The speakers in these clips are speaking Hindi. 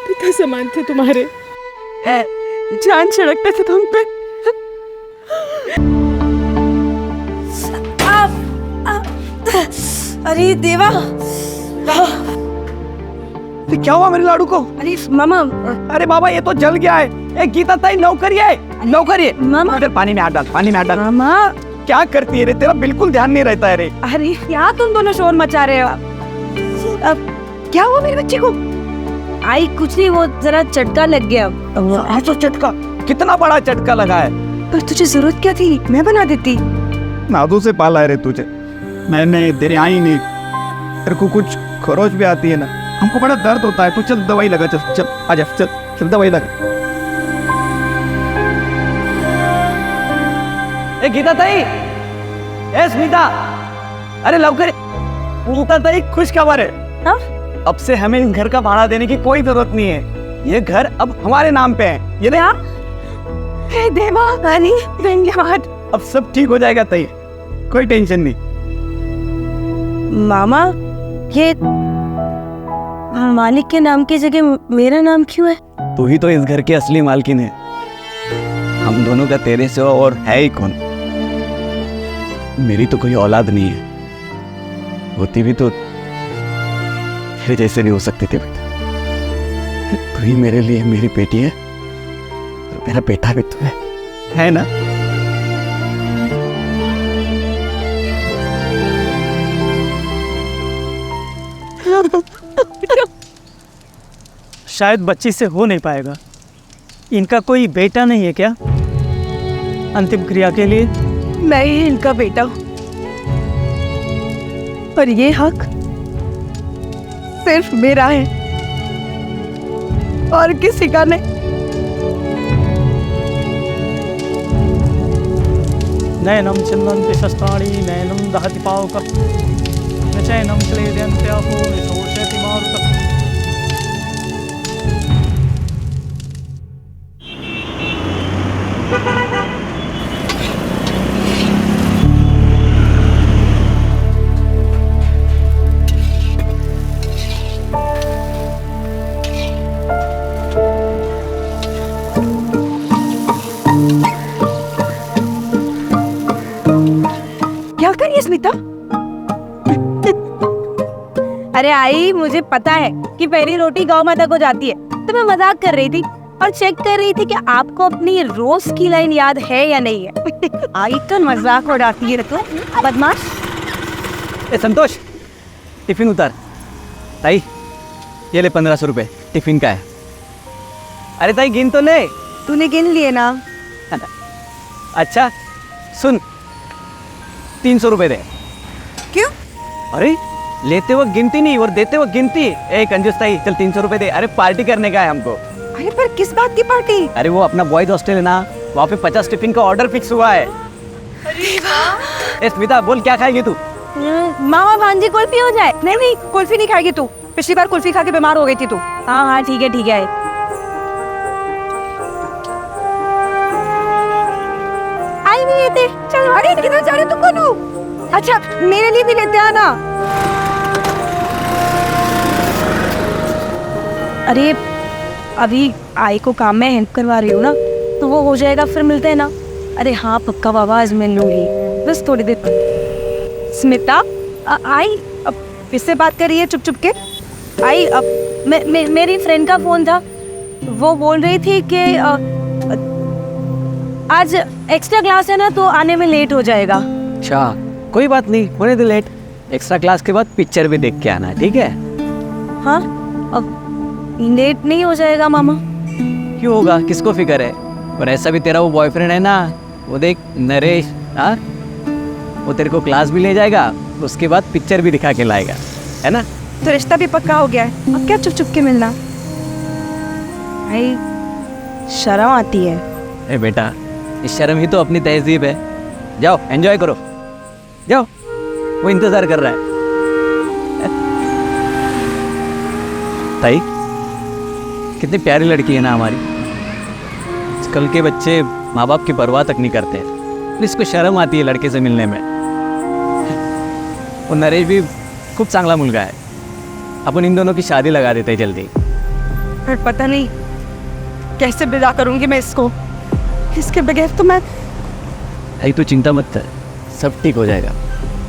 पिता समान थे तुम्हारे, जान छिड़कते थे तुम पे। अरे देवा, क्या हुआ मेरे लाडू को? अरे मामा, अरे बाबा ये तो जल गया है। ए गीता ताई नौकरी है, नौकरी है। मामा, इधर पानी में हाथ डाल, पानी में हाथ डाल। मामा क्या करती है रे, तेरा बिल्कुल ध्यान नहीं रहता है रे। अरे क्या तुम दोनों शोर मचा रहे हो? अब क्या हुआ मेरे बच्चे को? आई कुछ नहीं, वो जरा चटका लग गया। ऐसा चटका? कितना बड़ा चटका लगा है? पर तुझे जरूरत क्या थी, मैं बना देती। नादू से पाला है रे तुझे मैंने, तेरे आई नहीं। तेरे को कुछ खरोच भी आती है ना, हमको बड़ा दर्द होता है। तू चल दवाई लगा, चल चल आजा, चल चल दवाई लगा। ए गीता ताई, ए स्मिता, अरे लवकर। गीता ताई खुश खबर है। हाँ? अब से हमें इन घर का भाड़ा देने की कोई जरूरत नहीं है। ये घर अब हमारे नाम पे है। ये क्या? हे देवा, अरे धन्यवाद। अब सब ठीक हो जाएगा ताई, कोई टेंशन नहीं। मामा, ये मालिक के नाम की जगह मेरा नाम क्यों है? तू ही तो इस घर की असली मालकिन है। हम दोनों का तेरे सिवा और है ही कौन? मेरी तो कोई औलाद नहीं है, होती भी तो तेरे जैसे नहीं हो सकती थी बेटा। तू ही मेरे लिए मेरी बेटी है और मेरा बेटा भी तू है ना? शायद बच्ची से हो नहीं पाएगा। इनका कोई बेटा नहीं है क्या अंतिम क्रिया के लिए? मैं ही इनका बेटा हूं, पर ये हक सिर्फ मेरा है और किसी का नहीं। नयनम चिन्वन्ति शस्त्राणि नयनम दहति पावकम् न चैनं क्लेदयन्ति आपो न शोषयति मारुतम्। क्या करिए स्मिता? अरे आई, मुझे पता है कि पहली रोटी गौ माता को जाती है, तो मैं मजाक कर रही थी और चेक कर रही थी कि आपको अपनी रोज की लाइन याद है या नहीं है। आई तो मजाक उड़ाती है तो बदमाश। ए संतोष, टिफिन उतार। ताई ये ले 1500 रुपए, टिफिन का है। अरे ताई गिन तो ले। तूने गिन लिए ना? अच्छा सुन, 300 रुपए दे। क्यों? अरे लेते वक्त गिनती नहीं और देते वक्त गिनती। ए कंजूस ताई, चल 300 रुपए दे। अरे पार्टी करने का है हमको। अरे पर किस बात की पार्टी? अरे वो अपना बॉयज हॉस्टल है ना, वहाँ पे 50 टिफिन का ऑर्डर फिक्स हुआ है। ए स्मिता बोल, क्या खाएगी तू? मामा भांजी कुल्फी हो जाए। नहीं नहीं, कुल्फी नहीं खाएगी तू, पिछली बार कुल्फी खा के बीमार हो गई थी तू। हाँ हाँ ठीक है ठीक है। आई भी लेते। चल, अरे किधर जा रहे तू? कोनू? अच्छा मेरे लिए भी लेते आना। अरे अभी आई को काम में हेल्प करवा रही हूँ ना, तो वो हो जाएगा, फिर मिलते हैं ना। अरे हाँ पक्का बाबा, आज मिल लूंगी, बस थोड़ी देर। स्मिता, आई अब किससे बात कर रही है चुप चुप के? आई अब मेरी फ्रेंड का फोन था, वो बोल रही थी कि आज एक्स्ट्रा क्लास है ना, तो आने में लेट हो जाएगा। अच्छा कोई बात नहीं, होने दे लेट। एक्स्ट्रा क्लास के बाद पिक्चर भी देख के आना, ठीक है? हाँ अब लेट नहीं हो जाएगा मामा? क्यों होगा, किसको फिक्र है? और ऐसा भी तेरा वो बॉयफ्रेंड है ना, वो देख नरेश, हाँ वो तेरे को क्लास भी ले जाएगा, उसके बाद पिक्चर भी दिखा के लाएगा, है ना? तो रिश्ता भी पक्का हो गया है, अब क्या चुप चुप के मिलना? भाई शर्म आती है। ए बेटा, इस शर्म ही तो अपनी तहजीब है। जाओ एंजॉय करो, जाओ, वो इंतजार कर रहा है। ताई कितनी प्यारी लड़की है ना हमारी। कल के बच्चे माँ बाप की परवाह तक नहीं करते हैं, इसको शर्म आती है लड़के से मिलने में। और नरेश भी खूप चांगला मुलगा है, अपन इन दोनों की शादी लगा देते हैं जल्दी। पर पता नहीं कैसे विदा करूंगी मैं इसको, इसके बगैर तो मैं। भाई तू चिंता मत कर, सब ठीक हो जाएगा।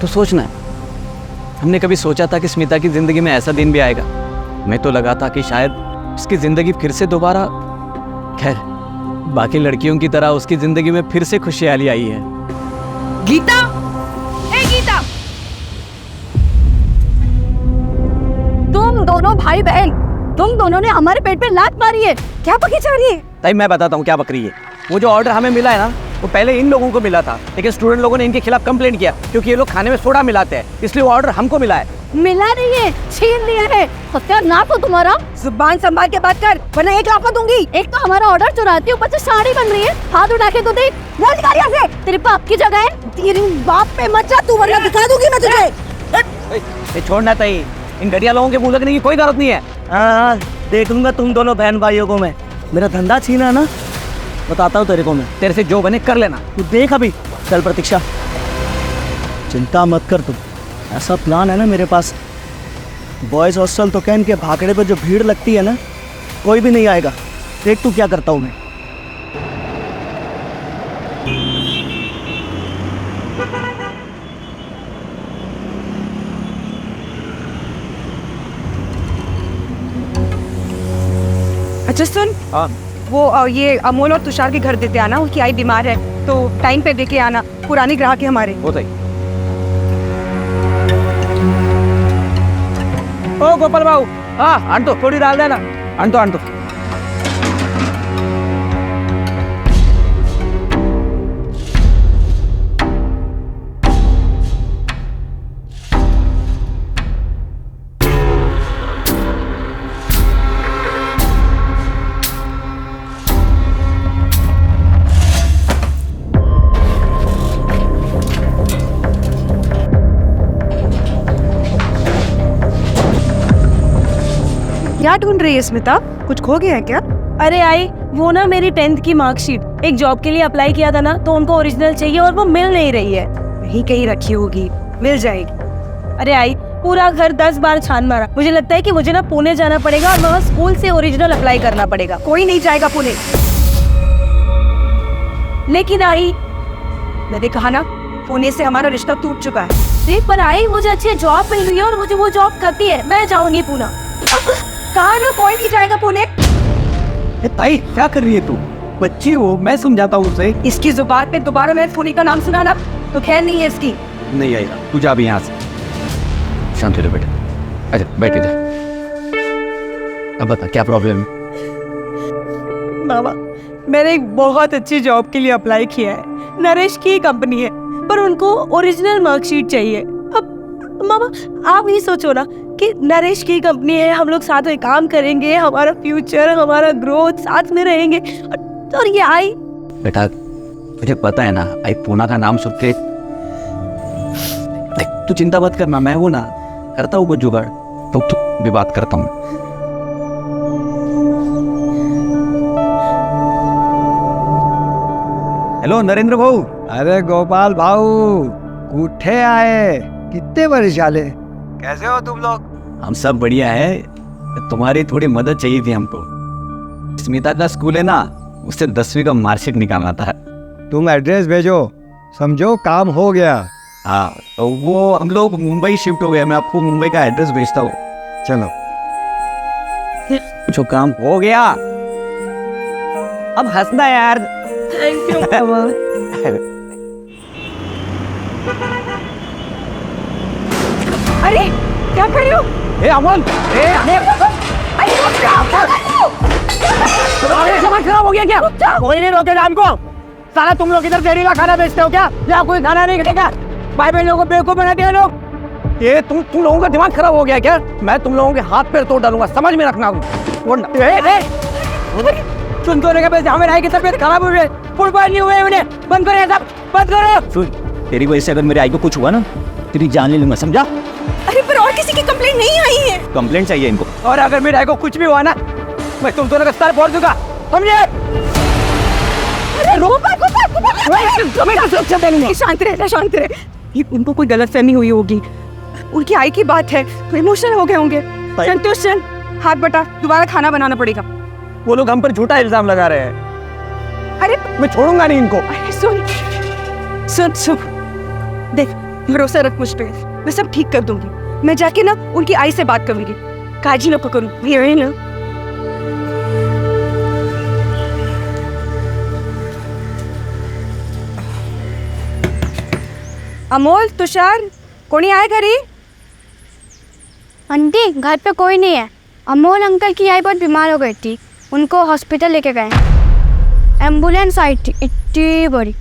तो सोचना है, हमने कभी सोचा था कि स्मिता की ज़िंदगी में ऐसा दिन भी आएगा? मैं तो लगा था कि शायद उसकी ज़िंदगी फिर से दोबारा, खैर बाकी लड़कियों की तरह उसकी ज़िंदगी में फिर से खुशहाली आई है। गीता, ए गीता, तुम दोनों भाई बहन, तुम दोनों ने हमारे पेट पे लात मारी है, क्या पकी जा रही है? ताई मैं बताता हूँ क्या बकरी है। वो जो ऑर्डर हमें मिला है ना, वो पहले इन लोगों को मिला था, लेकिन स्टूडेंट लोगों ने इनके खिलाफ कंप्लेंट किया क्योंकि ये लोग खाने में सोडा मिलाते हैं, इसलिए वो ऑर्डर हमको मिला है। मिला नहीं है, छीन लिया है। सत्यानाश हो तुम्हारा। जुबान संभाल के बात कर वरना एक लाफा दूंगी। एक तो हमारा ऑर्डर चुराती, ऊपर से साड़ी बन रही है, हाथ उठा के तो देख। निकाल यहाँ से, तेरे बाप की जगह है। तेरे बाप पे मत जा तू, वरना दिखा दूंगी मैं तुझे। छोड़ना ताई, इन घटिया लोगों के मुंह लगने की कोई जरूरत नहीं है। हाँ, देख लूंगा तुम दोनों बहन भाइयों को मैं। मेरा धंधा छीना ना, बताता हूँ तेरे को मैं। तेरे से जो बने कर लेना। तू देख अभी। चल प्रतीक्षा, चिंता मत कर तुम, ऐसा प्लान है ना मेरे पास। बॉयज़ हॉस्टल तो कैन के भाखड़े पे जो भीड़ लगती है ना, कोई भी नहीं आएगा। देख तू क्या करता हूँ मैं। अच्छा सुन, हाँ वो ये अमोल और तुषार के घर देते आना, उनकी आई बीमार है तो टाइम पे देके आना, पुरानी ग्राहक है हमारे। वो सही। ओ गोपाल बाबू, हाँ आन तो थोड़ी डाल देना। आन तो क्या ढूंढ रही है स्मिता, कुछ खो गया है क्या? अरे आई, वो ना मेरी 10th की मार्कशीट, एक जॉब के लिए अप्लाई किया था ना, तो उनको ओरिजिनल चाहिए और वो मिल नहीं रही है। वहीं कहीं रखी होगी, मिल जाएगी। अरे आई, पूरा घर 10 बार छान मारा। मुझे लगता है कि मुझे ना पुणे जाना पड़ेगा और वहाँ स्कूल से ओरिजिनल अप्लाई करना पड़ेगा। कोई नहीं जाएगा पुणे। लेकिन आई, मैंने कहा ना, पुणे से हमारा रिश्ता टूट चुका है। देख पर आई, मुझे अच्छी जॉब मिल रही है और मुझे वो जॉब करती है। मैं जाऊंगी पुणे। कहा ना कोई नहीं जाएगा पुणे। ताई क्या कर रही है तू? बच्ची हो, मैं समझाता हूँ उसे। इसकी जुबान पे दोबारा मैं पुणे का नाम सुना ना तो खैर नहीं है इसकी। नहीं आएगा, तू जा भी यहाँ से। शांति रहो बेटा, अच्छा बैठ जा। अब बता क्या प्रॉब्लम है? मामा, मैंने एक बहुत अच्छी जॉब के लिए अप्लाई किया है, नरेश की कंपनी है, पर उनको ओरिजिनल मार्कशीट चाहिए। अब मामा आप ये सोचो ना कि नरेश की कंपनी है, हम लोग साथ में काम करेंगे, हमारा फ्यूचर, हमारा ग्रोथ साथ में रहेंगे, और ये आई। बेटा मुझे पता है ना, आई पूना का नाम सुन के। देख तू चिंता मत करना, मैं हूं ना, करता हूँ कुछ जुगाड़। तो भी बात करता हूँ। हेलो नरेंद्र भाऊ। अरे गोपाल भाऊ, उठे आए, कितने बरिश आले, कैसे हो तुम लोग? हम सब बढ़िया है, तुम्हारी थोड़ी मदद चाहिए थी हमको। स्मिता का स्कूल है ना, उससे 10वीं का मार्कशीट निकालना था। तुम एड्रेस भेजो, समझो काम हो गया। हाँ तो वो हम लोग मुंबई शिफ्ट हो गए, मैं आपको मुंबई का एड्रेस भेजता हूँ। चलो जो काम हो गया, अब हंसना यार। Thank you. अरे क्या कर रहे हो? ए अमन, सामान खराब हो गया क्या? कोई नहीं रोकेगा हमको। साला तुम लोग इधर जहरीला खाना बेचते हो क्या? या कोई खाना नहीं खिलाएगा? भाई बहनों को बेवकूफ बना दिया लोग। ये तुम लोगों का दिमाग खराब हो गया क्या? मैं तुम लोगों के हाथ पैर तोड़ डालूंगा, समझ में रखना। सुन तो के पैसे हमें की तबियत खराब हो गई, फुल बॉयल नहीं हुए उन्हें, बंद करो सब, बंद करो। सुन, तेरी वजह से अगर मेरे आई को कुछ हुआ ना, तेरी जान ले लूंगा, समझा? अरे पर और किसी की कंप्लेंट नहीं आई है। कंप्लेंट चाहिए इनको। और अगर मेरे आई को कुछ भी हुआ ना, मैं तुम दोनों का सर फोड़ दूंगा, समझे? अरे शांत रहे, शांत रहे। ये उनको कोई गलतफहमी हुई होगी। उनकी आई की बात है तो इमोशनल हो गए होंगे। संतोष चल, हाथ बटा, दोबारा खाना बनाना पड़ेगा। वो लोग हम पर झूठा इल्जाम लगा रहे हैं। अरे मैं छोड़ूंगा नहीं इनको। अरे सुन सुन सुन, देख भरोसा रख मुझ पे, मैं सब ठीक कर दूंगी। मैं जाके ना उनकी आई से बात करूंगी, काजी ना पकड़ूं, ये ना। अमोल, तुषार, कोणी आहे घरी? आंटी घर पे कोई नहीं है। अमोल अंकल की आई बहुत बीमार हो गई थी, उनको हॉस्पिटल लेके गए। एम्बुलेंस आई थी इतनी बड़ी।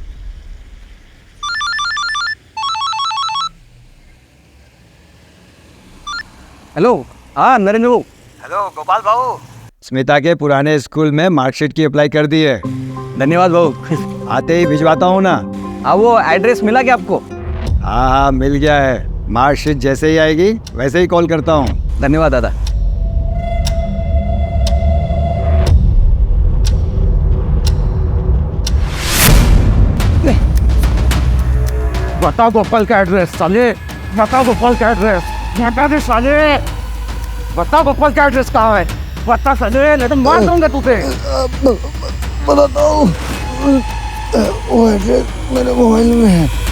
हेलो, हाँ नरेंद्र बाबू। हेलो गोपाल भाऊ, स्मिता के पुराने स्कूल में मार्कशीट की अप्लाई कर दी है। धन्यवाद बाबू। आते ही भिजवाता हूँ ना। हाँ, वो एड्रेस मिला क्या आपको? हाँ हाँ मिल गया है। मार्कशीट जैसे ही आएगी वैसे ही कॉल करता हूँ। धन्यवाद दादा। बताओ गोपाल का एड्रेस साले, बताओ गोपाल का एड्रेस, बता दे साले, बताओ गोपाल का एड्रेस कहाँ है, बता साले, नहीं तो मार दूंगा तुझे। बताता हूँ, वो एड्रेस मेरे मोबाइल में है।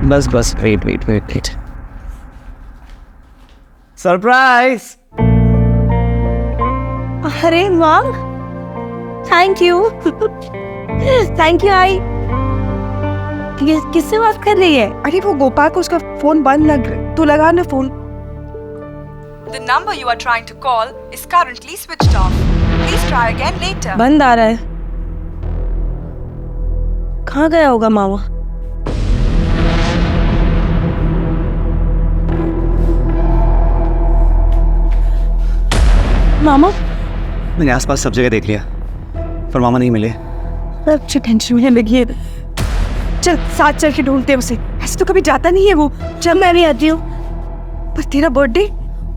बस बस, वेट। सरप्राइज। अरे वाह, थैंक यू थैंक यू। आई किससे बात कर रही है? अरे वो गोपाल को उसका फोन बंद लग रहा, तू लगा ना phone. The number you are trying to call is currently switched off. Please try again later. बंद आ रहा है। कहाँ गया होगा मामा? मामा, मैंने आसपास सब जगह देख लिया पर मामा नहीं मिले। अच्छी टेंशन में लगी है। चल साथ चल के ढूंढते हैं उसे, ऐसे तो कभी जाता नहीं है वो। चल मैं भी आती हूँ। पर तेरा बर्थडे,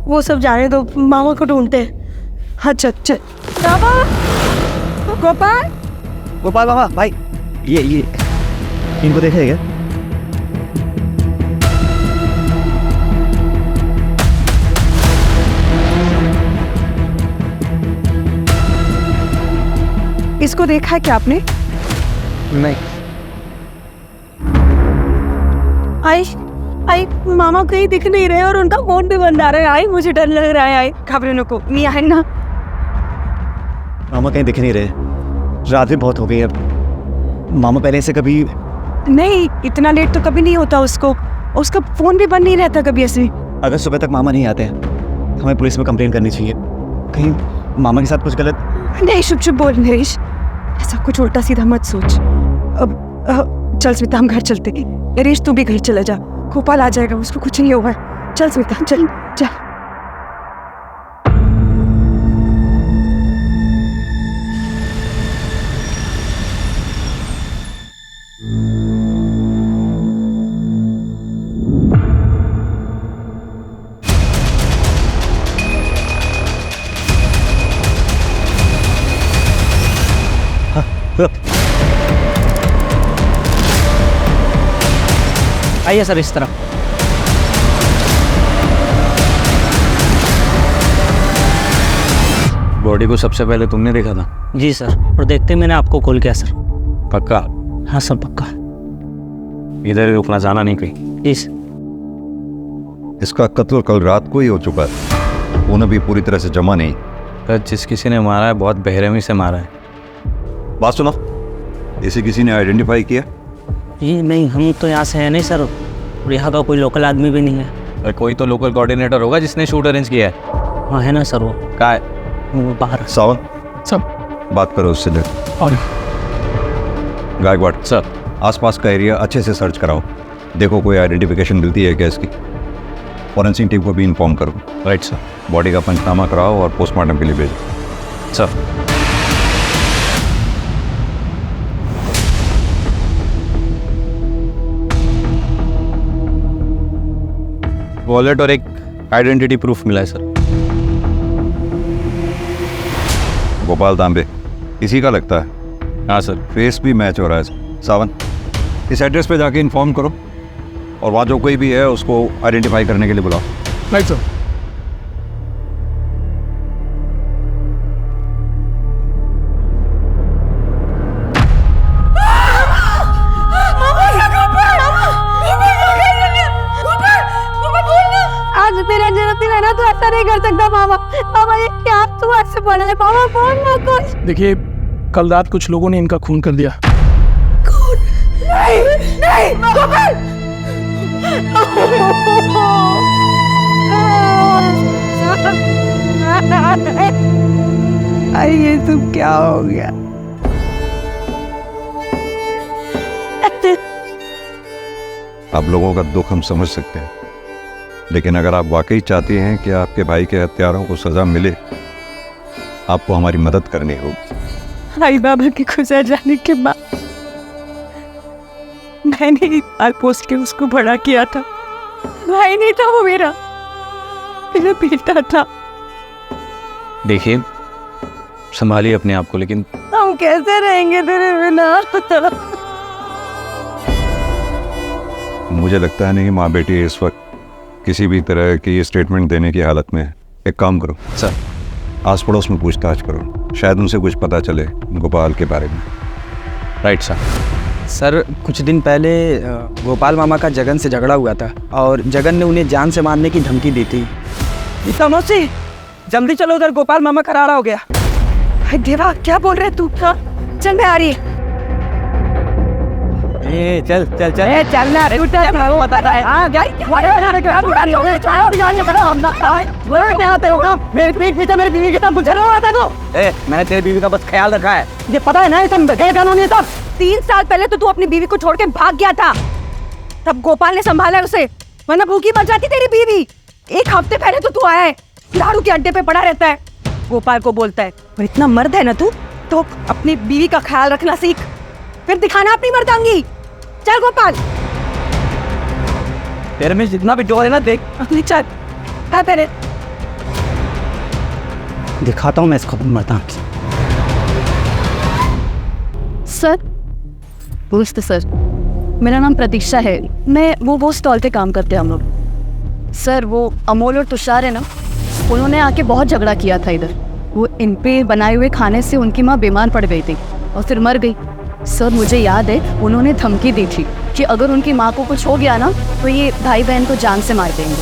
वो सब जाने दो, मामा को ढूंढते हैं। हाँ चल चल। गोपाल, गोपाल मामा भाई, ये इनको देखा है क्या? इसको देखा है क्या आपने? नहीं। आई मामा कहीं दिख नहीं रहे और उनका फोन भी बंद आ रहा है। आई मुझे डर लग रहा है। आई घबराने को नहीं है ना। मामा कहीं दिख नहीं रहे, रात भी बहुत हो गई अब। मामा पहले से कभी नहीं, इतना लेट तो कभी नहीं होता उसका फोन भी बंद नहीं रहता कभी ऐसे। अगर सुबह तक मामा नहीं आते हमें पुलिस में कंप्लेन करनी चाहिए। कहीं मामा के साथ कुछ गलत। नहीं, चुप बोल नरेश, ऐसा कुछ उल्टा सीधा मत सोच। अब चल स्मिता, हम घर चलते। नरेश तू भी घर चला जा, गोपाल आ जाएगा, उसको कुछ नहीं होगा। चल स्मिता, चल चल। आइए सर, इस तरफ। बॉडी को सबसे पहले तुमने देखा था? जी सर, और देखते मैंने आपको कॉल किया सर। पक्का? हाँ सर पक्का। इधर रुकना, जाना नहीं कहीं। जी सर। इसका कत्ल कल रात को ही हो चुका है, खून अभी पूरी तरह से जमा नहीं। पर जिस किसी ने मारा है बहुत बेरहमी से मारा है। बात सुनो, इसे किसी ने आइडेंटिफाई किया? जी नहीं, हम तो यहाँ से है नहीं सर, और यहाँ का कोई लोकल आदमी भी नहीं है। और कोई तो लोकल कोऑर्डिनेटर होगा जिसने शूट अरेंज किया है। हाँ है ना सर, वो कहाँ है? वो बाहर। सावन सब बात करो उससे। ले और गायकवाड़ सर, आसपास का एरिया अच्छे से सर्च कराओ, देखो कोई आइडेंटिफिकेशन मिलती है क्या इसकी। फॉरेंसिक टीम को भी इन्फॉर्म करो। Right sir. बॉडी का पंचनामा कराओ और पोस्टमार्टम के लिए भेजो। सर वॉलेट और एक आइडेंटिटी प्रूफ मिला है सर। गोपाल तांबे इसी का लगता है। हाँ सर, फेस भी मैच हो रहा है। सावन, इस एड्रेस पे जाके इन्फॉर्म करो और वहाँ जो कोई भी है उसको आइडेंटिफाई करने के लिए बुलाओ। Right sir. आज मेरा जन्मदिन है ना, तो ऐसा नहीं कर सकता मामा। मामा ये क्या तू ऐसे बोल रहे? मामा बोल ना कुछ। देखिए, कल रात कुछ लोगों ने इनका खून कर दिया। नहीं नहीं गोपाल। अरे ये सब क्या हो गया? आप लोगों का दुख हम समझ सकते हैं, लेकिन अगर आप वाकई चाहते हैं कि आपके भाई के हत्यारों को सजा मिले, आपको हमारी मदद करनी होगी। आई बाबा के गुजर जाने के बाद मैंने इकबाल पोस्ट के उसको बड़ा किया था। भाई नहीं था वो, मेरा बेटा था। देखिए, संभालिए अपने आप को, लेकिन हम कैसे रहेंगे तेरे बिना? मुझे लगता है नहीं माँ बेटी इस वक्त किसी भी तरह की स्टेटमेंट देने की हालत में है। एक काम करो सर, आस पड़ोस में पूछताछ करो, शायद उनसे कुछ पता चले गोपाल के बारे में। Right sir. सर, कुछ दिन पहले गोपाल मामा का जगन से झगड़ा हुआ था और जगन ने उन्हें जान से मारने की धमकी दी थी। मौसी, जल्दी चलो उधर, गोपाल मामा करारा हो गया। देवा, क्या बोल रहे तू? चल मैं आ रही है। चल चल चल चलना मेरे बीवी के साथ मैंने तेरी बीवी का बस ख्याल रखा है। ये पता है ना, ये सब 3 साल पहले तो तू अपनी बीवी को छोड़ के भाग गया था, तब गोपाल ने संभाला उसे, वरना भूखी मर जाती तेरी बीवी। 1 हफ्ते पहले तो तू आया है, दारू के अड्डे पे पड़ा रहता है, गोपाल को बोलता है। और इतना मर्द है ना तू, तो अपनी बीवी का ख्याल रखना सीख, फिर दिखाना अपनी मर्दांगी। चल गोपाल, तेरे में जितना भी जोर है ना, देख अपनी चल। हाँ तेरे दिखाता हूँ मैं इसको मर्दां। सर, नमस्ते सर, मेरा नाम प्रतीक्षा है। मैं वो स्टॉल पे काम करते हैं हम लोग। सर, वो अमोल और तुषार है ना, उन्होंने आके बहुत झगड़ा किया था इधर। वो इन पे बनाए हुए खाने से उनकी माँ बीमार पड़ गई थी और फिर मर गई। सर, मुझे याद है उन्होंने धमकी दी थी कि अगर उनकी माँ को कुछ हो गया ना, तो ये भाई बहन को जान से मार देंगे।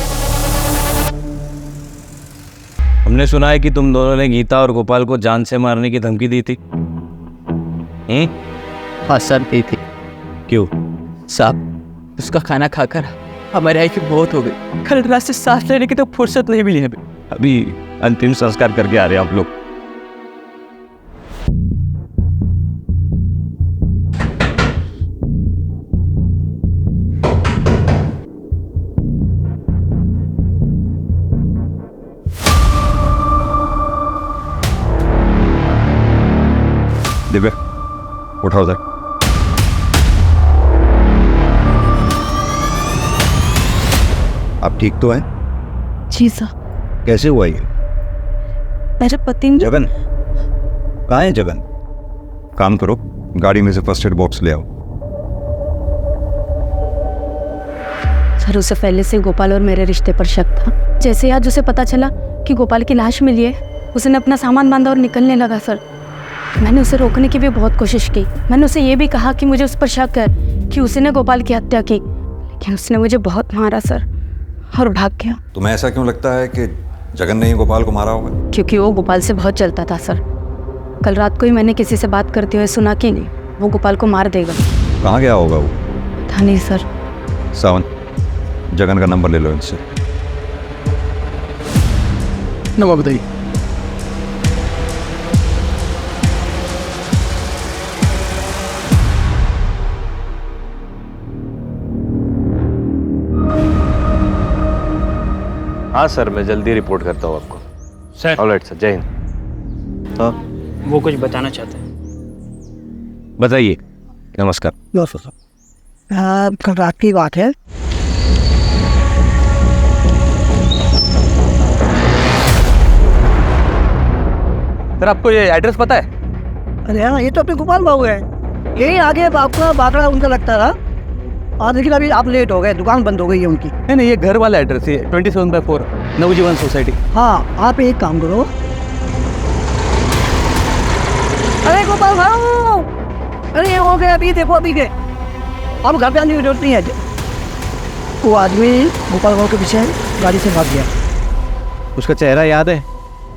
हमने सुना है कि तुम दोनों ने गीता और गोपाल को जान से मारने की धमकी दी थी। हाँ सर, दी थी। क्यों? साहब, उसका खाना खाकर हमारे आई की बहुत हो गई। कल रात से सांस लेने की तो फुर्सत नहीं मिली हमें। अभी अंतिम संस्कार करके आ रहे हैं आप लोग। दिव्या, उठाओ उधर। आप ठीक तो हैं? जी सर। कैसे हुआ ये? मेरे पति ने जगन कहाँ है? जगन, काम करो, गाड़ी में से फर्स्ट एड बॉक्स ले आओ। सर, उसे पहले से गोपाल और मेरे रिश्ते पर शक था। जैसे आज उसे पता चला कि गोपाल की लाश मिली है, उसने अपना सामान बांधा और निकलने लगा। सर, मैंने उसे रोकने की भी बहुत कोशिश की। मैंने उसे ये भी कहा कि मुझे उस पर शक है कि उसने गोपाल की हत्या की, लेकिन उसने मुझे बहुत मारा सर, और भाग गया। तुम्हें ऐसा क्यों लगता है कि जगन ने ही गोपाल को मारा होगा? क्योंकि वो गोपाल से बहुत चलता था सर। कल रात को ही मैंने किसी से बात करते हुए सुना कि नहीं, वो गोपाल को मार देगा। कहाँ गया होगा वो? था नहीं सर। सावन, जगन का नंबर ले लो इनसे। नंबर बताइए। हाँ सर, मैं जल्दी रिपोर्ट करता हूँ आपको। सर, ऑलराइट सर, जय हिंद। हाँ, वो कुछ बताना चाहते हैं। बताइए। नमस्कार। कल रात की बात है, सर आपको ये एड्रेस पता है? अरे हाँ, ये तो अपने गोपाल बाबू है। यही आगे आपका बाकड़ा उनका लगता था। और लेकिन अभी आप लेट हो गए, दुकान बंद हो गई है उनकी। नहीं, ये घर वाला एड्रेस है, 27/4 नवजीवन सोसाइटी। हाँ, आप एक काम करो। अरे गोपाल बाबू, अरे ये हो गया, अभी देखो अभी के। अब घर पे आने की जरूरत नहीं है। वो आदमी गोपाल बाबू के पीछे गाड़ी से भाग गया। उसका चेहरा याद है?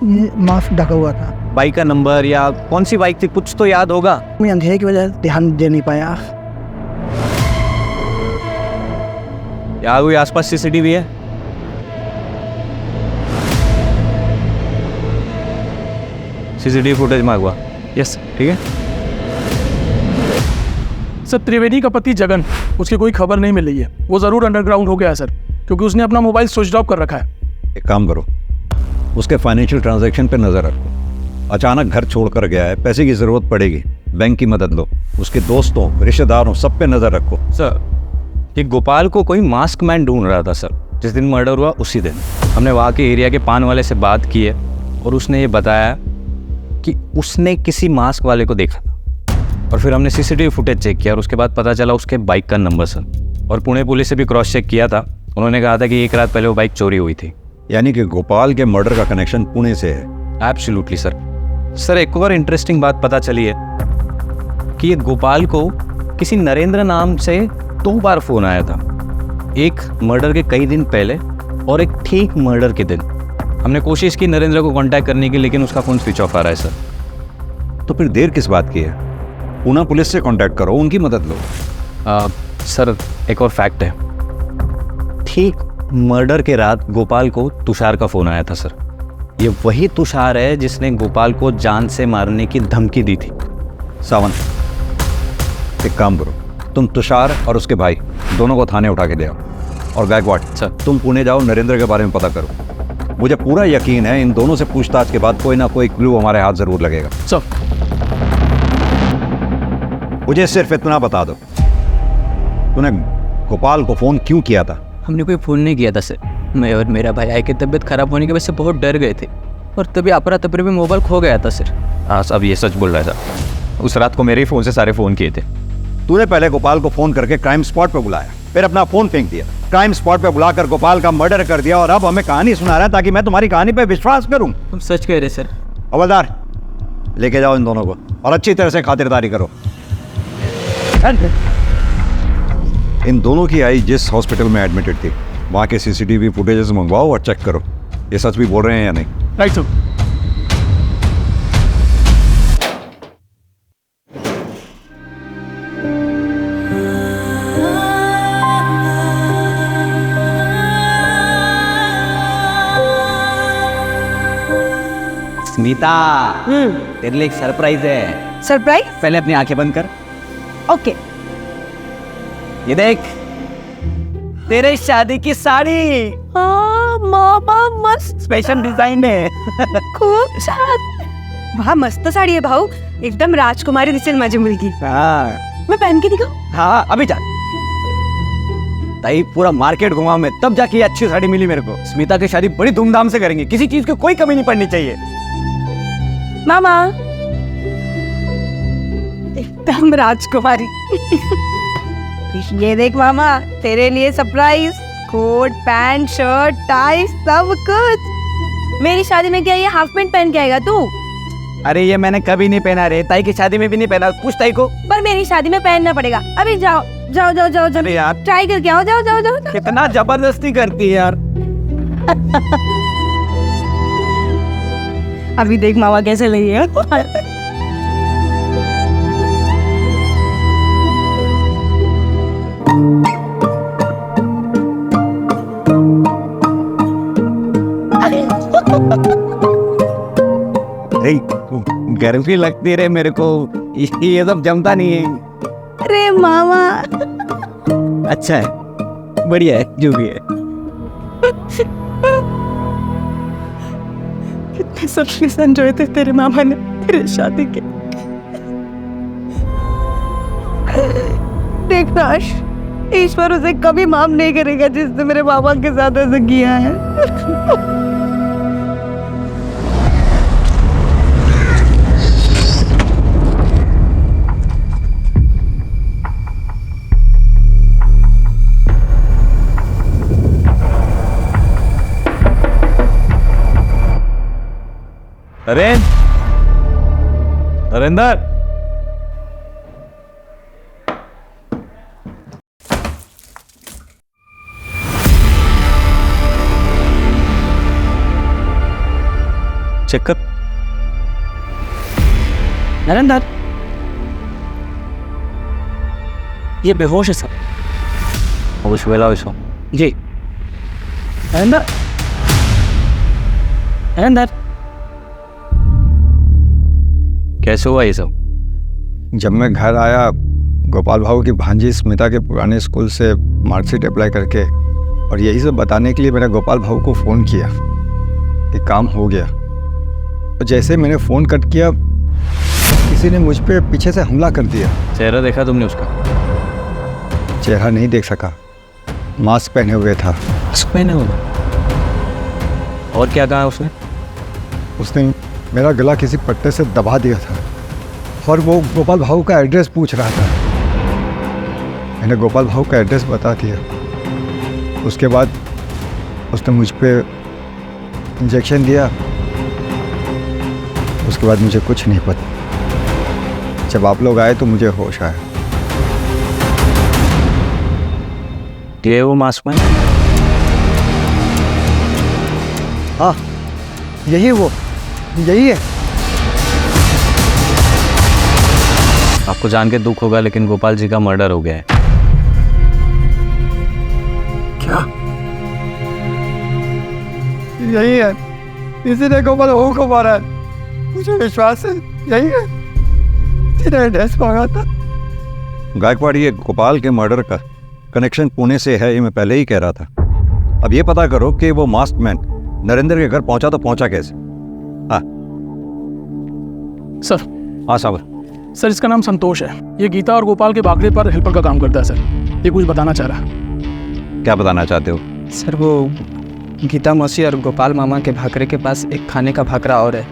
ये मास्क ढका हुआ था। बाइक का नंबर या कौन सी बाइक थी, कुछ तो याद होगा। मैं अंधेरे की वजह से ध्यान दे नहीं पाया। यहाँ कोई आसपास सीसीटीवी है? CCTV footage मांगवा। यस, ठीक है। सर त्रिवेदी का पति जगन, उसकी कोई खबर नहीं मिल रही है। वो ज़रूर अंडरग्राउंड हो गया सर, क्योंकि उसने अपना मोबाइल स्विच ऑफ कर रखा है। एक काम करो, उसके फाइनेंशियल ट्रांजैक्शन पे नज़र रखो। अचानक घर छोड़कर गया है, पैसे की ज़रूरत पड़ेगी, बैंक की मदद लो। उसके दोस्तों, रिश्तेदारों, सब पे नज़र रखो। सर, ये गोपाल को कोई मास्क मैन ढूंढ रहा था सर। जिस दिन मर्डर हुआ उसी दिन हमने वहाँ के एरिया के पान वाले से बात की है और उसने ये बताया कि उसने किसी मास्क वाले को देखा था। और फिर हमने सीसीटीवी फुटेज चेक किया और उसके बाद पता चला उसके बाइक का नंबर सर। और पुणे पुलिस से भी क्रॉस चेक किया था, उन्होंने कहा था कि एक रात पहले वो बाइक चोरी हुई थी। यानी कि गोपाल के मर्डर का कनेक्शन पुणे से है। Absolutely sir. सर एक और इंटरेस्टिंग बात पता चली है कि ये गोपाल को किसी नरेंद्र नाम से 2 बार फ़ोन आया था, एक मर्डर के कई दिन पहले और एक ठीक मर्डर के दिन। हमने कोशिश की नरेंद्र को कांटेक्ट करने की, लेकिन उसका फ़ोन स्विच ऑफ आ रहा है सर। तो फिर देर किस बात की है? पुणे पुलिस से कांटेक्ट करो, उनकी मदद लो। सर एक और फैक्ट है, ठीक मर्डर के रात गोपाल को तुषार का फ़ोन आया था सर। ये वही तुषार है जिसने गोपाल को जान से मारने की धमकी दी थी। सावन, एक काम करो, तुम तुषार और उसके भाई दोनों को थाने उठा के ले आओ। और गायकवाड़ सर, तुम पुणे जाओ, नरेंद्र के बारे में पता करो। मुझे पूरा यकीन है इन दोनों से पूछताछ के बाद कोई ना कोई क्लू हमारे हाथ जरूर लगेगा। सर मुझे सिर्फ इतना बता दो, तूने गोपाल को फ़ोन क्यों किया था? हमने कोई फ़ोन नहीं किया था सर। मैं और मेरा भाई आई की तबीयत खराब होने की वजह से बहुत डर गए थे और तभी अपरा तपरे में मोबाइल खो गया था सर। हाँ अब ये सच बोल रहा है सर। उस रात को मेरे ही फ़ोन से सारे फ़ोन किए थे। तूने पहले गोपाल को फ़ोन करके क्राइम स्पॉट पे बुलाया, फिर अपना फ़ोन फेंक दिया, क्राइम स्पॉट पे बुलाकर गोपाल का मर्डर कर दिया और अब हमें कहानी सुना रहा है ताकि मैं तुम्हारी कहानी पे विश्वास करूं। तुम सच कह रहे सर। हवलदार, लेके जाओ इन दोनों को और अच्छी तरह से खातिरदारी करो। इन दोनों की आई जिस हॉस्पिटल में एडमिटेड थी, वहाँ के सीसीटीवी फुटेजेस मंगवाओ और चेक करो ये सच भी बोल रहे हैं या नहीं। Right sir. स्मिता, तेरे लिए एक सरप्राइज है। सरप्राइज? पहले अपनी आंखें बंद कर। ओके। ये देख, तेरे शादी की साड़ी। हाँ मामा, मस्त स्पेशल डिजाइन है। खूब वाह, मस्त साड़ी है भाऊ, एकदम राजकुमारी दिसेल माझी मुलगी। हाँ मैं पहन के दिखाऊं? हाँ, अभी जा। ताई पूरा मार्केट घुमा मैं, तब जाके ये अच्छी साड़ी मिली मेरे को। स्मिता की शादी बड़ी धूमधाम से करेंगे, किसी चीज की कोई कमी नहीं पड़नी चाहिए। मामा एकदम राजकुमारी। ये देख मामा, तेरे लिए surprise, coat pant shirt tie सब कुछ। मेरी शादी में क्या ये हाफ पैंट पहन के आएगा तू? अरे ये मैंने कभी नहीं पहना रे, ताई की शादी में भी नहीं पहना। पूछ ताई को। पर मेरी शादी में पहनना पड़ेगा। अभी जाओ जाओ जाओ जाओ जाओ यार, ट्राई करके आओ, जाओ जाओ जाओ, जाओ। कितना जबरदस्ती करती है यार। अभी देख मामा कैसे लगी है। गर्मी लगती रे मेरे को, ये सब जमता नहीं है। अरे मामा अच्छा है, बढ़िया है, जो भी है। कितने सरप्राइज एंजॉय थे तेरे मामा ने तेरे शादी के। देख राश, ईश्वर उसे कभी माफ नहीं करेगा जिसने मेरे मामा के साथ ऐसा किया है। नरेंद्र, चेक कर। नरेंद्र, ये बेहोश है सर। होश वेला वैसा जी। नरेंद्र, नरेंद्र, कैसे हुआ ये सब? जब मैं घर आया, गोपाल भाऊ की भांजी स्मिता के पुराने स्कूल से मार्कशीट अप्लाई करके, और यही सब बताने के लिए मैंने गोपाल भाऊ को फ़ोन किया कि काम हो गया। और जैसे मैंने फ़ोन कट किया, किसी ने मुझ पे पीछे से हमला कर दिया। चेहरा देखा तुमने उसका? चेहरा नहीं देख सका, मास्क पहने हुए था। पहने हुआ? और क्या कहा उसने? उसने मेरा गला किसी पट्टे से दबा दिया था और वो गोपाल भाऊ का एड्रेस पूछ रहा था। मैंने गोपाल भाऊ का एड्रेस बता दिया। उसके बाद उसने मुझ पे इंजेक्शन दिया। उसके बाद मुझे कुछ नहीं पता। जब आप लोग आए तो मुझे होश आया। ये वो मास्क मैन? हाँ, यही है। आपको जान के दुख होगा, लेकिन गोपाल जी का मर्डर हो गया है। यही है, इसी ने गोपाल भाऊ को मारा है। मुझे विश्वास है यही है, तेरा एड्रेस मांगा था। गायकवाड़, ये गोपाल के मर्डर का कनेक्शन पुणे से है, ये मैं पहले ही कह रहा था। अब ये पता करो कि वो मास्क मैन नरेंद्र के घर पहुंचा तो पहुंचा कैसे? हाँ सर। हाँ साबर। सर, इसका नाम संतोष है। ये गीता और गोपाल के बागड़े पर हेल्पर का काम करता है सर। ये कुछ बताना चाह रहा है। क्या बताना चाहते हो? सर, वो गीता मौसी और गोपाल मामा के भाकरे के पास एक खाने का भाकरा और है।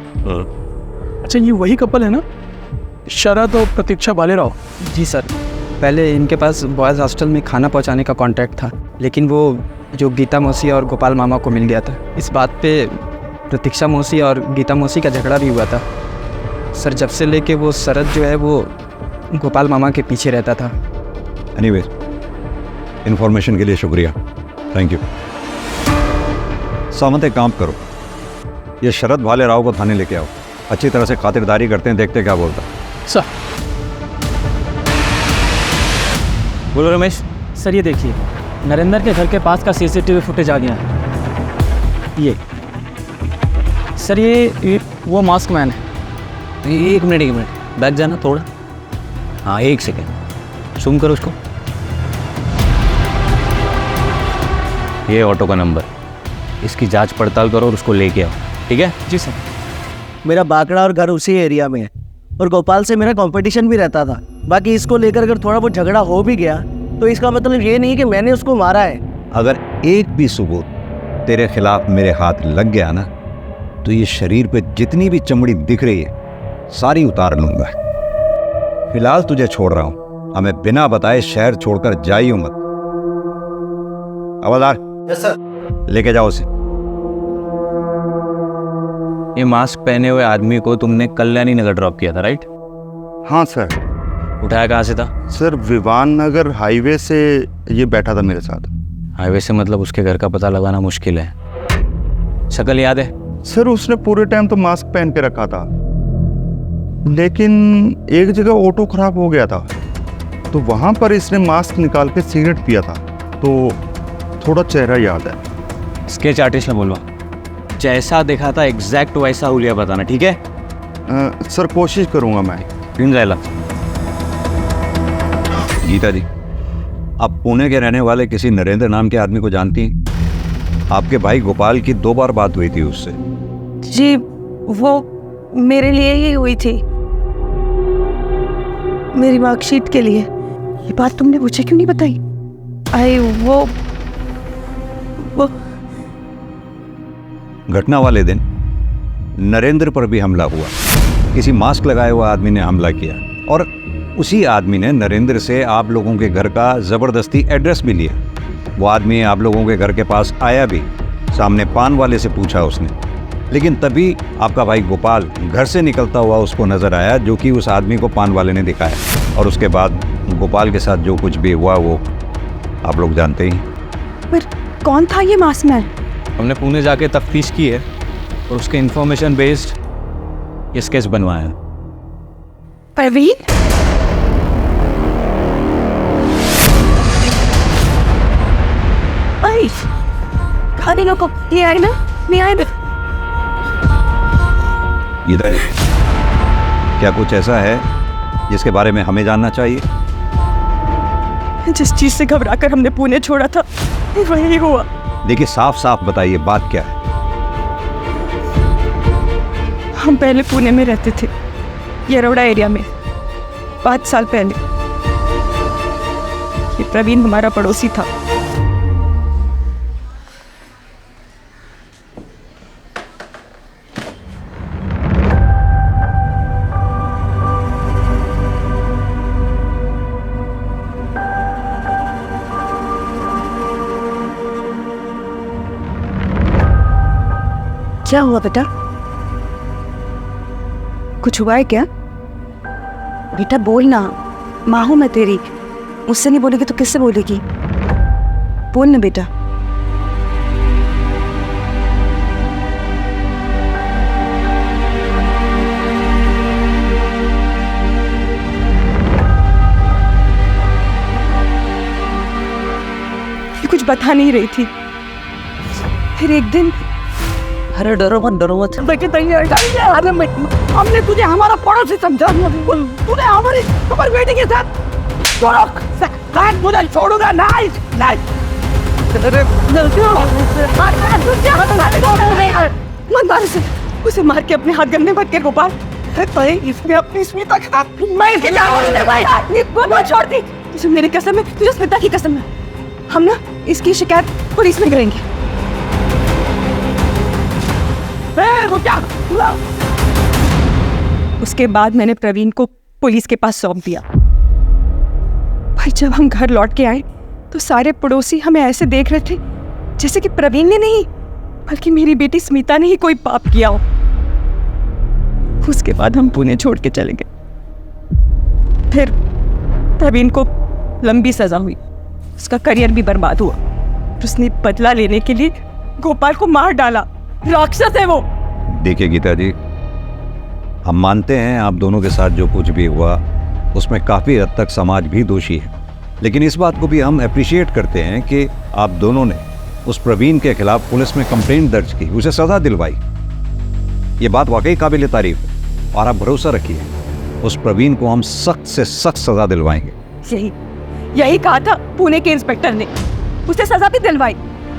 अच्छा, ये वही कपल है ना, शरद और प्रतीक्षा बालेराव? जी सर, पहले इनके पास बॉयज़ हॉस्टल में खाना पहुंचाने का कॉन्ट्रैक्ट था, लेकिन वो जो गीता मौसी और गोपाल मामा को मिल गया था। इस बात पे प्रतीक्षा मौसी और गीता मौसी का झगड़ा भी हुआ था सर। जब से लेके वो शरद जो है वो गोपाल मामा के पीछे रहता था। एनीवे, इन्फॉर्मेशन के लिए शुक्रिया, थैंक यू। सामंत, एक काम करो, ये शरद भालेराव को थाने लेके आओ। अच्छी तरह से खातिरदारी करते हैं, देखते क्या बोलता। सर। बोलो रमेश। सर, ये देखिए, नरेंद्र के घर के पास का सीसीटीवी फुटेज आ गया है। ये सर, ये वो मास्क मैन है। एक मिनट, बैक जाना थोड़ा। हाँ, एक सेकेंड, जूम करो उसको। ये ऑटो का नंबर, इसकी जांच पड़ताल करो और उसको लेके आओ, ठीक है? जी सर। मेरा बाकड़ा और घर उसी एरिया में है और गोपाल से मेरा कंपटीशन भी रहता था। बाकी इसको लेकर अगर थोड़ा बहुत झगड़ा हो भी गया तो इसका मतलब ये नहीं कि मैंने उसको मारा है। अगर एक भी सबूत तेरे खिलाफ मेरे हाथ लग गया ना, तो ये शरीर पे जितनी भी चमड़ी दिख रही है सारी उतार लूंगा। फिलहाल तुझे छोड़ रहा हूं, हमें बिना बताए शहर छोड़कर जाइयो मत। हवलदार। Yes sir. लेके जाओ उसे। ये मास्क पहने हुए आदमी को तुमने कल्याणी नगर ड्रॉप किया था, राइट? हाँ सर। उठाया कहाँ से था? सर, विवान नगर हाईवे से ये बैठा था मेरे साथ। हाईवे से मतलब उसके घर का पता लगाना मुश्किल है। शक्ल याद है? सर, उसने पूरे टाइम तो मास्क पहन के रखा था, लेकिन एक जगह ऑटो खराब हो गया था तो वहाँ पर इसने मास्क निकाल के सिगरेट पिया था, तो थोड़ा चेहरा याद है। स्केच आर्टिस्ट ने बोलवा, जैसा देखा था एग्जैक्ट वैसा हुलिया बताना, ठीक है? सर, कोशिश करूँगा मैं। तीन जायला। गीता जी, आप पुणे के रहने वाले किसी नरेंद्र नाम के आदमी को जानती हैं? आपके भाई गोपाल की 2 बार बात हुई थी उससे। जी, वो मेरे लिए ही हुई थी, मेरी मार्कशीट के लिए। ये बात तुमने मुझे क्यों नहीं बताई? वो घटना वाले दिन नरेंद्र पर भी हमला हुआ। किसी मास्क लगाए हुआ आदमी ने हमला किया और उसी आदमी ने नरेंद्र से आप लोगों के घर का ज़बरदस्ती एड्रेस भी लिया। वो आदमी आप लोगों के घर के पास आया भी, सामने पान वाले से पूछा उसने, लेकिन तभी आपका भाई गोपाल घर से निकलता हुआ उसको नजर आया, जो कि उस आदमी को पान वाले ने दिखाया। और उसके बाद गोपाल के साथ जो कुछ भी हुआ वो आप लोग जानते ही। पर कौन था ये मासमैन? हमने पुणे जाके तफ्तीश की है और उसके इंफॉर्मेशन बेस्ड ये स्केच बनवाया है। प्रवीण? खाने लोग ये आए ना, नहीं आए ना। इधर क्या कुछ ऐसा है जिसके बारे में हमें जानना चाहिए? जिस चीज से घबराकर हमने पुणे छोड़ा था वही हुआ। देखिए, साफ साफ बताइए बात क्या है। हम पहले पुणे में रहते थे, येरवड़ा एरिया में, 5 साल पहले। ये प्रवीण हमारा पड़ोसी था। क्या हुआ बेटा? कुछ हुआ है क्या? बेटा बोल ना, माँ हूं मैं तेरी। मुझसे नहीं बोलेगी तो किससे बोलेगी? बोल ना बेटा। ये कुछ बता नहीं रही थी। फिर एक दिन, अरे डरो मत बेटे, अरे हमने तुझे हमारा पड़ोसी समझा, तूने हमारी बेटी के साथ मुझे छोड़ूंगा नहीं। उसे मार के अपने हाथ गंदे मत कर गोपाल। इसने अपनी स्मिता के साथ मैं छोड़ दी। तुझे मेरी कसम है, तुझे स्मिता की कसम है। हम ना इसकी शिकायत पुलिस में करेंगे। उसके बाद मैंने प्रवीण को पुलिस के पास सौंप दिया। भाई जब हम घर लौट के आए तो सारे पड़ोसी हमें ऐसे देख रहे थे जैसे कि प्रवीण ने नहीं बल्कि मेरी बेटी स्मिता ने ही कोई पाप किया हो। उसके बाद हम पुणे छोड़ के चले गए। फिर प्रवीण को लंबी सजा हुई, उसका करियर भी बर्बाद हुआ। उसने बदला लेने के लिए गोपाल को मार डाला। राक्षस है वो। देखिए गीता जी, हम मानते हैं आप दोनों के साथ जो कुछ भी हुआ उसमें काफ़ी हद तक समाज भी दोषी है, लेकिन इस बात को भी हम अप्रिशिएट करते हैं कि आप दोनों ने उस प्रवीण के खिलाफ पुलिस में कंप्लेंट दर्ज की, उसे सज़ा दिलवाई। ये बात वाकई काबिल तारीफ है और आप भरोसा रखिए उस प्रवीण को हम सख्त से सख्त सज़ा दिलवाएंगे। यही कहा था पुणे के इंस्पेक्टर ने, उसे सजा भी दिलवाई।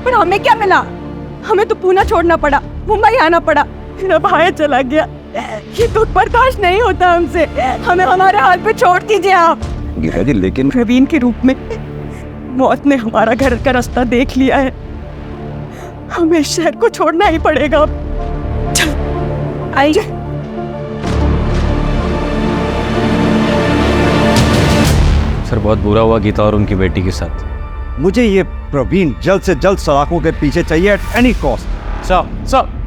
पर हमें क्या मिला? हमें तो पुणे छोड़ना पड़ा, मुंबई आना पड़ा। फिर अब आया चला गया। ये दुख बर्दाश्त नहीं होता हमसे। हमें हमारे हाल पे छोड़ दीजिए आप। गीता जी, लेकिन प्रवीण के रूप में मौत ने हमारा घर का रास्ता देख लिया है। हमें शहर को छोड़ना ही पड़ेगा। आइए। सर बहुत बुरा हुआ गीता और उनकी बेटी के साथ। मुझे ये प्रवीण जल्द से जल्द सलाखों के पीछे चाहिए एट एनी कॉस्ट। सब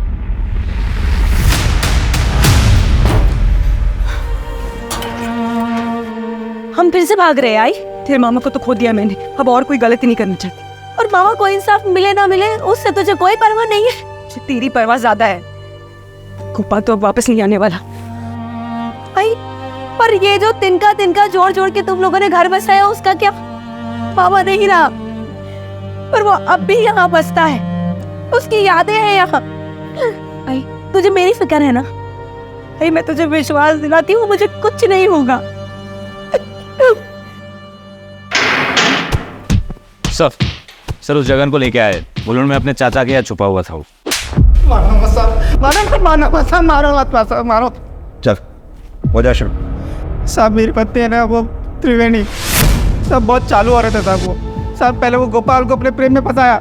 हम फिर से भाग रहे हैं। आई तेरे मामा को तो खो दिया मैंने, अब और कोई गलती नहीं करनी चाहती। और मामा को इंसाफ मिले ना मिले उससे तुझे कोई परवाह नहीं है। तेरी परवाह ज्यादा है। गोपाल तो अब वापस नहीं आने वाला। आई पर ये जो तिनका जोड़ जोड़ के तुम लोगों ने घर बसाया उसका क्या? मामा नहीं रहा पर वो अब भी यहाँ बसता है, उसकी यादें हैं यहाँ। आई तुझे मेरी फिक्र है ना? आई मैं तुझे विश्वास दिलाती हूँ मुझे कुछ नहीं होगा। सर उस जगन को लेके आए, बुलंद में अपने चाचा के यहाँ छुपा हुआ था वो। मारो चल हो जा शुरू। साहब मेरी पत्नी है ना वो त्रिवेणी, सब बहुत चालू हो रहे थे साहब। वो साहब पहले वो गोपाल को अपने प्रेम में फंसाया,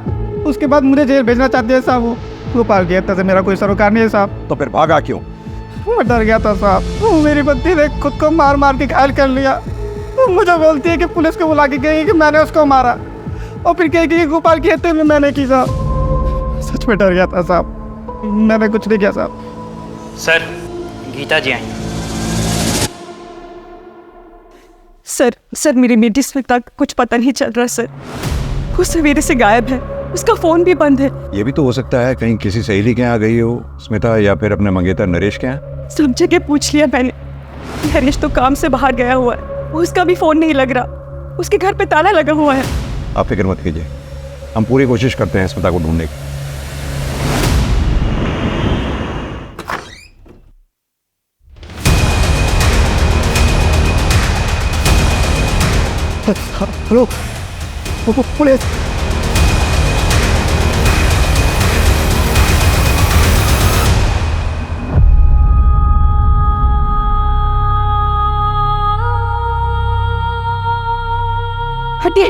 उसके बाद मुझे जेल भेजना चाहते हैं साहब। वो गोपाल की हत्या से मेरा कोई सरोकार नहीं है साहब। तो फिर भागा क्यों? मैं डर गया था साहब। वो मेरी पत्नी ने खुद को मार मार के घायल कर लिया। वो मुझे बोलती है कि पुलिस को बुला के कहेगी कि मैंने उसको मारा, और फिर कहेगी कि गोपाल की हत्या भी मैंने की साहब। सच में डर गया था साहब। मैंने कुछ नहीं किया साहब। सर गीता जी आई। सर मेरी बेटी स्मिता का कुछ पता नहीं चल रहा सर। वो सवेरे से गायब है, उसका फोन भी बंद है। ये भी तो हो सकता है कहीं किसी सहेली के यहाँ गई हो स्मिता, या फिर अपने मंगेतर नरेश के यहाँ। सब जगह पूछ लिया मैंने। नरेश तो काम से बाहर गया हुआ है, उसका भी फोन नहीं लग रहा, उसके घर पे ताला लगा हुआ है। आप फिक्र मत कीजिए, हम पूरी कोशिश करते हैं स्मिता को ढूंढने की। Hello police. हटिए।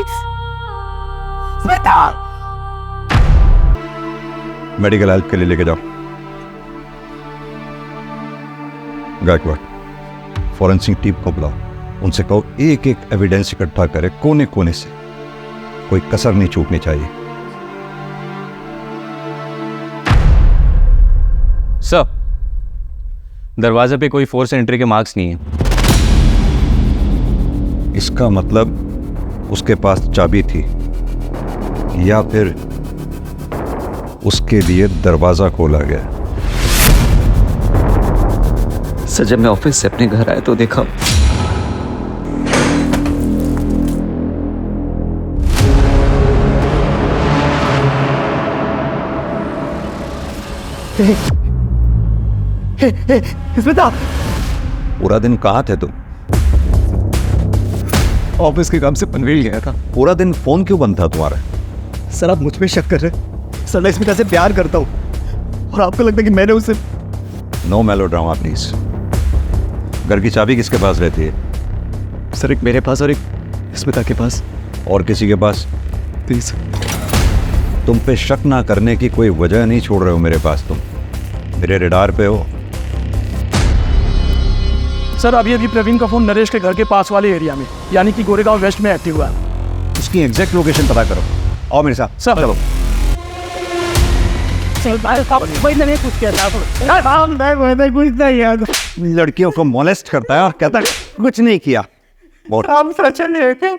मेडिकल हेल्प के लिए लेके जाओ। गायकवाड़, फॉरेंसिक टीम को बुलाओ, उनसे कहो एक एक एविडेंस इकट्ठा करे कोने कोने से, कोई कसर नहीं छूटनी चाहिए। सर, दरवाजे पे कोई फोर्स एंट्री के मार्क्स नहीं है। इसका मतलब उसके पास चाबी थी, या फिर उसके लिए दरवाजा खोला गया। सर जब मैं ऑफिस से अपने घर आया तो देखा स्मिता, पूरा दिन कहाँ थे तुम? ऑफिस के काम से पनवेल गया था। पूरा दिन फोन क्यों बंद था तुम्हारा? सर आप मुझ पे शक कर रहे हैं? सर मैं स्मिता से प्यार करता हूँ और आपको लगता है कि मैंने उसे। No melodrama please. घर की चाबी किसके पास रहती है? सर एक मेरे पास और एक स्मिता के पास। और किसी के पास? प्लीज। तुम पे शक ना करने की कोई वजह नहीं छोड़ रहे हो मेरे पास। तुम मेरे रडार पे हो। सर अभी अभी प्रवीण का फोन नरेश के घर के पास वाले एरिया में, यानी कि गोरेगांव वेस्ट में एक्टिव हुआ है। उसकी एग्जैक्ट लोकेशन पता करो। आओ मेरे साथ। सर चलो। मैंने कुछ किया था। मैंने कुछ नहीं किया। लड़कियों को मोलेस्ट करता है और कहता है कुछ नहीं किया। हम सच लेके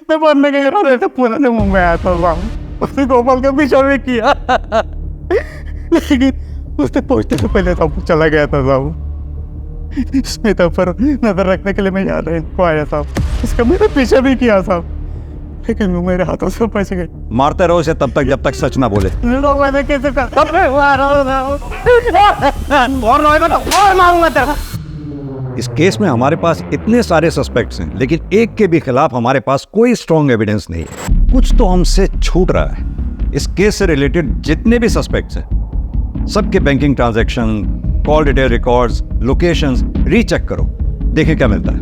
मैं बनने के इरादे से पुराने मुंबई आया था। उसने गोपाल का पीछा भी किया, लेकिन उसने पहुंचने से पहले सब चला गया था साहब। स्मिता पर नजर रखने के लिए मैं यहाँ रहने को आया साहब। उसका मैंने पीछा भी किया साहब, लेकिन वो मेरे हाथों से बच गए। मारते रहो उसे तब तक जब तक सच ना बोले। लोग मैंने कैसे और मारूंगा तेरा। इस केस में हमारे पास इतने सारे सस्पेक्ट्स हैं, लेकिन एक के भी खिलाफ हमारे पास कोई स्ट्रॉन्ग एविडेंस नहीं है। कुछ तो हमसे छूट रहा है। इस केस से रिलेटेड जितने भी सस्पेक्ट्स हैं, सबके banking transaction, call detail records, locations recheck करो, देखिए क्या मिलता है।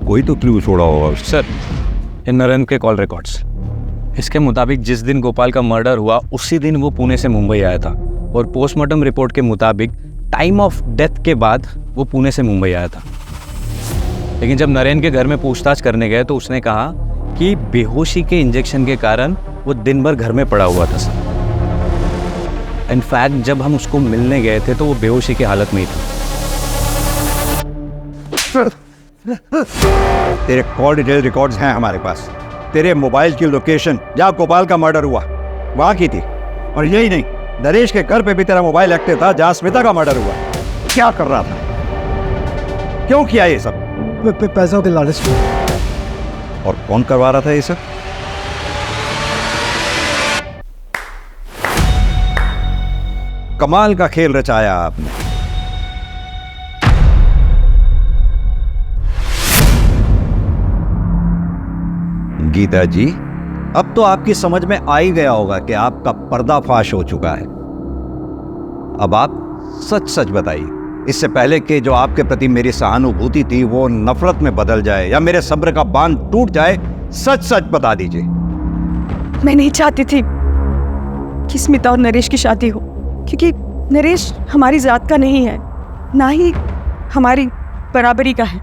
कोई तो क्लू छोड़ा होगा। सर इन नरेंद्र के कॉल रिकॉर्ड्स, इसके मुताबिक जिस दिन गोपाल का मर्डर हुआ उसी दिन वो पुणे से मुंबई आया था, और पोस्टमार्टम रिपोर्ट के मुताबिक टाइम ऑफ डेथ के बाद वो पुणे से मुंबई आया था। लेकिन जब नरेंद्र के घर में पूछताछ करने गए तो उसने कहा कि बेहोशी के इंजेक्शन के कारण वो दिन भर घर में पड़ा हुआ था सर। इनफैक्ट जब हम उसको मिलने गए थे तो वो बेहोशी की हालत में ही था। तेरे कॉल डिटेल रिकॉर्ड्स हैं हमारे पास। तेरे मोबाइल की लोकेशन जहाँ गोपाल का मर्डर हुआ वहाँ की थी, और यही नहीं, नरेश के घर पे भी तेरा मोबाइल एक्टिव था जहाँ स्मिता का मर्डर हुआ। क्या कर रहा था? क्यों किया ये सब? पैसों के लालच में। और कौन करवा रहा था ये सब? कमाल का खेल रचाया आपने। गीता जी, अब तो आपकी समझ में आ ही गया होगा कि आपका पर्दाफाश हो चुका है। अब आप सच सच बताइए, इससे पहले कि जो आपके प्रति मेरी सहानुभूति थी वो नफरत में बदल जाए या मेरे सब्र का बांध टूट जाए, सच सच बता दीजिए। मैं नहीं चाहती थी कि स्मिता और नरेश की शादी हो, क्योंकि नरेश हमारी जात का नहीं है, ना ही हमारी बराबरी का है।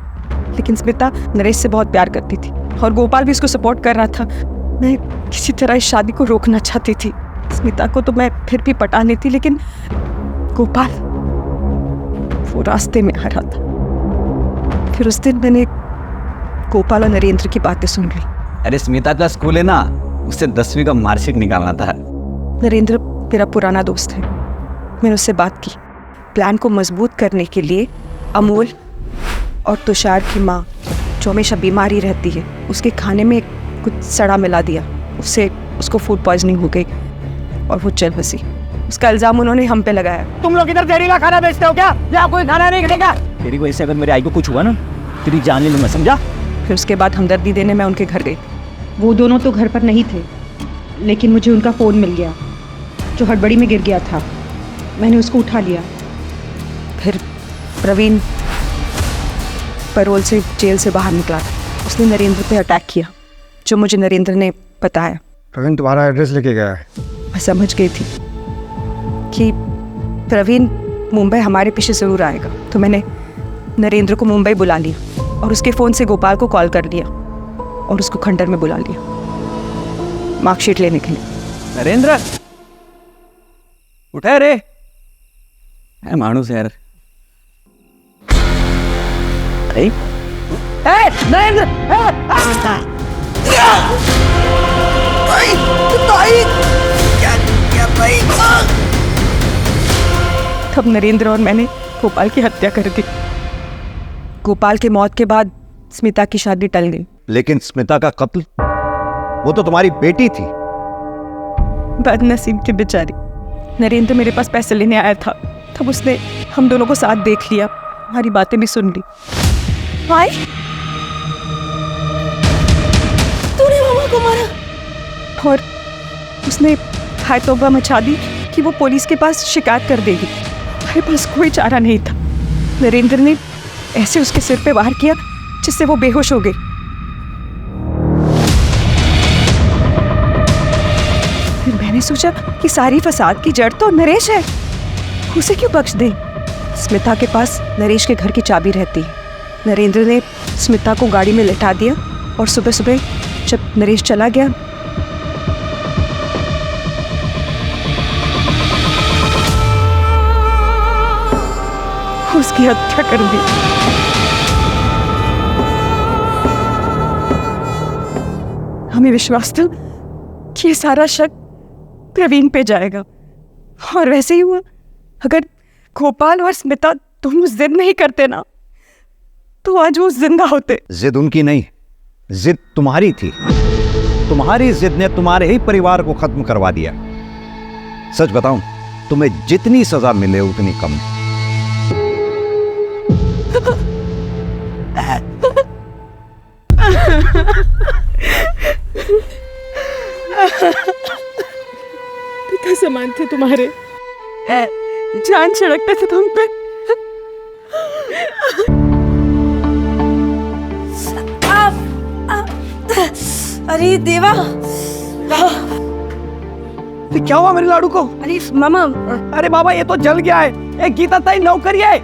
लेकिन स्मिता नरेश से बहुत प्यार करती थी। और गोपाल भी इसको सपोर्ट कर रहा था। मैं किसी तरह इस शादी को रोकना चाहती थी। स्मिता को तो मैं फिर भी पटा लेती, लेकिन गोपाल वो रास्ते में आ रहा था। फिर उस दिन मैंने गोपाल और नरेंद्र की बातें सुन ली। अरे स्मिता का स्कूल है ना, उससे 10वीं का मार्कशीट निकालना था। नरेंद्र मेरा पुराना दोस्त है। मैंने उससे बात की। प्लान को मजबूत करने के लिए अमोल और तुषार की माँ, जो हमेशा बीमारी रहती है, उसके खाने में कुछ सड़ा मिला दिया। उससे उसको फूड पॉइजनिंग हो गई और वो चल बसी। उसका इल्ज़ाम उन्होंने हम पे लगाया। तुम लोग इधर जहरीला खाना बेचते हो क्या? यहाँ कोई खाना नहीं खिलेगा। तेरी वजह से अगर मेरे आई को कुछ हुआ ना, तेरी जान ले लूँगा, समझा? फिर उसके बाद हमदर्दी देने मैं उनके घर गई। वो दोनों तो घर पर नहीं थे, लेकिन मुझे उनका फ़ोन मिल गया जो हड़बड़ी में गिर गया था। मैंने उसको उठा लिया। फिर प्रवीण पैरोल से जेल से बाहर निकला। उसने नरेंद्र पे अटैक किया, जो मुझे नरेंद्र ने बताया। प्रवीण तुम्हारा एड्रेस लेके गया है। मैं समझ गई थी कि प्रवीण मुंबई हमारे पीछे ज़रूर आएगा, तो मैंने नरेंद्र को मुंबई बुला लिया और उसके फ़ोन से गोपाल को कॉल कर लिया और उसको खंडर में बुला लिया मार्कशीट लेने के लिए। नरेंद्र उठा रे, मानुस यार। नरेंद्र, तब नरेंद्र और मैंने गोपाल की हत्या कर दी। गोपाल की मौत के बाद स्मिता की शादी टल गई। लेकिन स्मिता का कत्ल, वो तो तुम्हारी बेटी थी। बदनसीब की बेचारी। नरेंद्र मेरे पास पैसे लेने आया था, तब उसने हम दोनों को साथ देख लिया, हमारी बातें भी सुन ली। भाई, तूने मामा को मारा? और उसने हाय तौबा मचा दी कि वो पुलिस के पास शिकायत कर देगी। हमारे पास कोई चारा नहीं था। नरेंद्र ने ऐसे उसके सिर पे वार किया जिससे वो बेहोश हो गई। फिर मैंने सोचा कि सारी फसाद की जड़ तो नरेश है, उसे क्यों बख्श दें। स्मिता के पास नरेश के घर की चाबी रहती है। नरेंद्र ने स्मिता को गाड़ी में लिटा दिया और सुबह सुबह जब नरेश चला गया, उसकी हत्या कर दी। हमें विश्वास था कि ये सारा शक प्रवीण पे जाएगा, और वैसे ही हुआ। अगर गोपाल और स्मिता दोनों जिद नहीं करते ना, तो आज वो जिंदा होते। जिद उनकी नहीं, जिद तुम्हारी थी। तुम्हारी जिद ने तुम्हारे ही परिवार को खत्म करवा दिया। सच बताऊं, तुम्हें जितनी सजा मिले उतनी कम। पिता समान थे तुम्हारे, जान छिड़कते थे तुम पे। अरे देवा, क्या हुआ मेरे लाडू को? अरे मामा, अरे बाबा, ये तो जल गया है। एक गीता ताई नौकरी है।